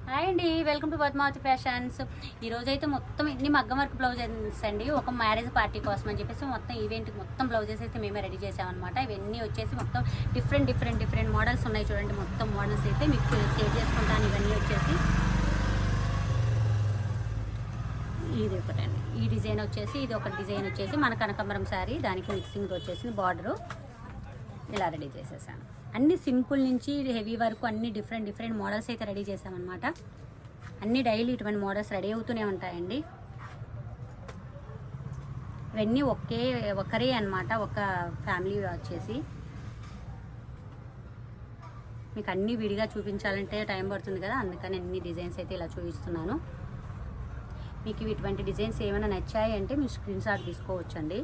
Hi అండి, welcome to Padmavati fashions. ఈ రోజు అయితే మొత్తం ఇన్ని మగ్గం వర్క్ బ్లౌజెస్ అండి. ఒక మ్యారేజ్ పార్టీ కోసం అని చెప్పేసి మొత్తం ఈవెంట్కి మొత్తం బ్లౌజెస్ అయితే మేమే రెడీ చేసామన్నమాట. ఇవన్నీ వచ్చేసి మొత్తం డిఫరెంట్ మోడల్స్ ఉన్నాయి. చూడండి, మొత్తం మోడల్స్ అయితే మీకు షేర్ చేసుకుంటాను. ఇవన్నీ వచ్చేసి ఇది ఒకటండి. ఈ డిజైన్ వచ్చేసి ఇది ఒక డిజైన్ వచ్చేసి మన కనకాంబరం శారీ, దానికి మిక్సింగ్ వచ్చేసి బార్డరు ఇలా రెడీ చేసేసాను. అన్ని సింపుల్ నుంచి హెవీ వరకు అన్ని డిఫరెంట్ మోడల్స్ అయితే రెడీ చేసామన్నమాట. అన్ని డైలీ ఇటువంటి మోడల్స్ రెడీ అవుతూనే ఉంటాయండి. ఇవన్నీ ఒకరే అన్నమాట, ఒక ఫ్యామిలీ వచ్చేసి. మీకు అన్ని విడిగా చూపించాలంటే టైం పడుతుంది కదా, అందుకని అన్ని డిజైన్స్ అయితే ఇలా చూపిస్తున్నాను. మీకు ఇటువంటి డిజైన్స్ ఏమైనా నచ్చాయి అంటే మీరు స్క్రీన్ షాట్ తీసుకోవచ్చండి.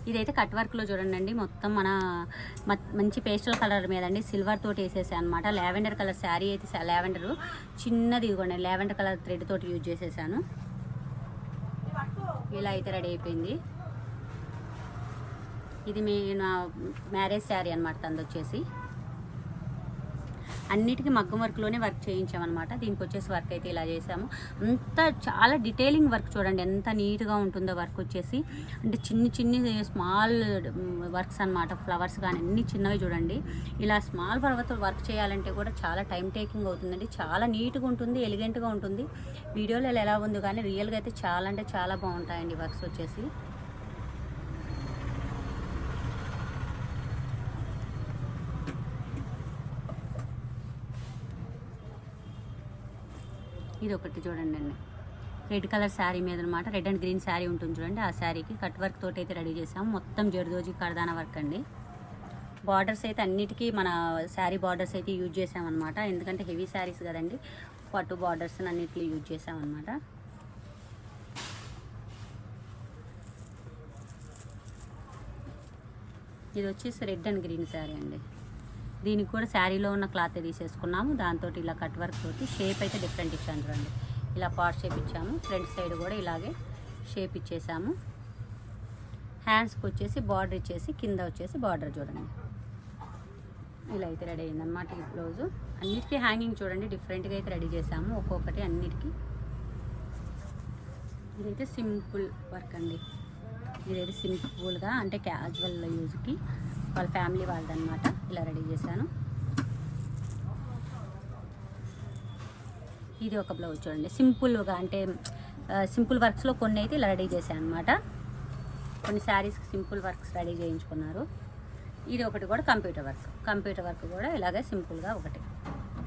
ఇదైతే కట్ వర్క్లో చూడండి, మొత్తం మన మంచి పేస్టల్ కలర్ మీద అండి సిల్వర్ తోటి వేసేసాను అనమాట. లావెండర్ కలర్ శారీ అయితే లావెండర్ చిన్నది ఇదిగోండి, లావెండర్ కలర్ థ్రెడ్ తోటి యూజ్ చేసేసాను. ఇలా అయితే రెడీ అయిపోయింది. ఇది నా మ్యారేజ్ శారీ అనమాట. తంది వచ్చేసి అన్నిటికీ మగ్గం వర్క్లోనే వర్క్ చేయించామన్నమాట. దీనికి వచ్చేసి వర్క్ అయితే ఇలా చేసాము. అంతా చాలా డీటెయిలింగ్ వర్క్ చూడండి, ఎంత నీట్గా ఉంటుందో వర్క్ వచ్చేసి. అంటే చిన్ని స్మాల్ వర్క్స్ అనమాట. ఫ్లవర్స్ కానీ అన్ని చిన్నవి చూడండి. ఇలా స్మాల్ ఫ్లవర్తో వర్క్ చేయాలంటే కూడా చాలా టైం టేకింగ్ అవుతుందండి. చాలా నీట్గా ఉంటుంది, ఎలిగెంట్గా ఉంటుంది. వీడియోలో ఎలా ఉందో కానీ రియల్గా అయితే చాలా అంటే చాలా బాగుంటాయండి వర్క్స్ వచ్చేసి. ఇది ఒకటి చూడండి అండి, రెడ్ కలర్ శారీ మీద అనమాట. రెడ్ అండ్ గ్రీన్ శారీ ఉంటుంది చూడండి, ఆ శారీకి కట్ వర్క్ తోటి అయితే రెడీ చేసాము. మొత్తం జర్దోజీ కర్దానా వర్క్ అండి. బార్డర్స్ అయితే అన్నిటికీ మన శారీ బార్డర్స్ అయితే యూజ్ చేసామన్నమాట. ఎందుకంటే హెవీ శారీస్ కదండి, పట్టు బార్డర్స్ అన్నిటికీ యూజ్ చేసామన్నమాట. ఇది వచ్చేసి రెడ్ అండ్ గ్రీన్ శారీ అండి. దీనికి కూడా శారీలో ఉన్న క్లాత్ తీసేసుకున్నాము. దాంతో ఇలా కట్ వర్క్ తోటి షేప్ అయితే డిఫరెంట్ ఇచ్చాను చూడండి. ఇలా పార్ట్ షేప్ ఇచ్చాము. ఫ్రంట్ సైడ్ కూడా ఇలాగే షేప్ ఇచ్చేసాము. హ్యాండ్స్కి వచ్చేసి బార్డర్ ఇచ్చేసి కింద వచ్చేసి బార్డర్ చూడండి. ఇలా అయితే రెడీ అయిందనమాట ఈ బ్లౌజు. అన్నిటికీ హ్యాంగింగ్ చూడండి డిఫరెంట్గా అయితే రెడీ చేసాము, ఒక్కొక్కటి అన్నిటికీ. ఇదైతే సింపుల్ వర్క్ అండి. ఇదైతే సింపుల్గా అంటే క్యాజువల్ యూజ్కి వాళ్ళ ఫ్యామిలీ వాళ్ళదన్నమాట. ఇలా రెడీ చేశాను. ఇది ఒక బ్లౌజ్ చూడండి, సింపుల్గా అంటే సింపుల్ వర్క్స్లో కొన్ని అయితే ఇలా రెడీ చేశాను అనమాట. కొన్ని శారీస్కి సింపుల్ వర్క్స్ రెడీ చేయించుకున్నారు. ఇది ఒకటి కూడా కంప్యూటర్ వర్క్ కూడా ఇలాగే సింపుల్గా ఒకటి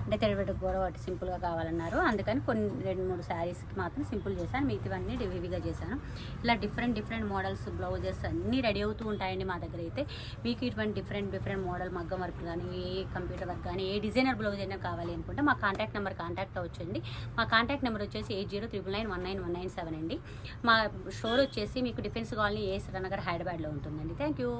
అంటే తెరబెట్టుకు కూడా ఒకటి సింపుల్గా కావాలన్నారు. అందుకని కొన్ని 2-3 శారీస్కి మాత్రం సింపుల్ చేశాను, మిగతావన్నీ హెవీగా చేశాను. ఇలా డిఫరెంట్ మోడల్స్ బ్లౌజెస్ అన్నీ రెడీ అవుతూ ఉంటాయండి మా దగ్గర అయితే. మీకు ఇటువంటి డిఫరెంట్ మోడల్ మగ్గం వర్క్ కానీ, ఏ కంప్యూటర్ వర్క్ కానీ, ఏ డిజైనర్ బ్లౌజ్ అయినా కావాలి అనుకుంటే మా కాంటాక్ట్ నెంబర్ కాంటాక్ట్ అవ్వచ్చండి. మా కాంటాక్ట్ నెంబర్ వచ్చేసి 8099919197 అండి. మా స్టోర్ వచ్చేసి మీకు డిఫెన్స్ కాలనీ ఏఎస్ నగర్ హైదరాబాద్లో ఉంటుందండి. Thank you.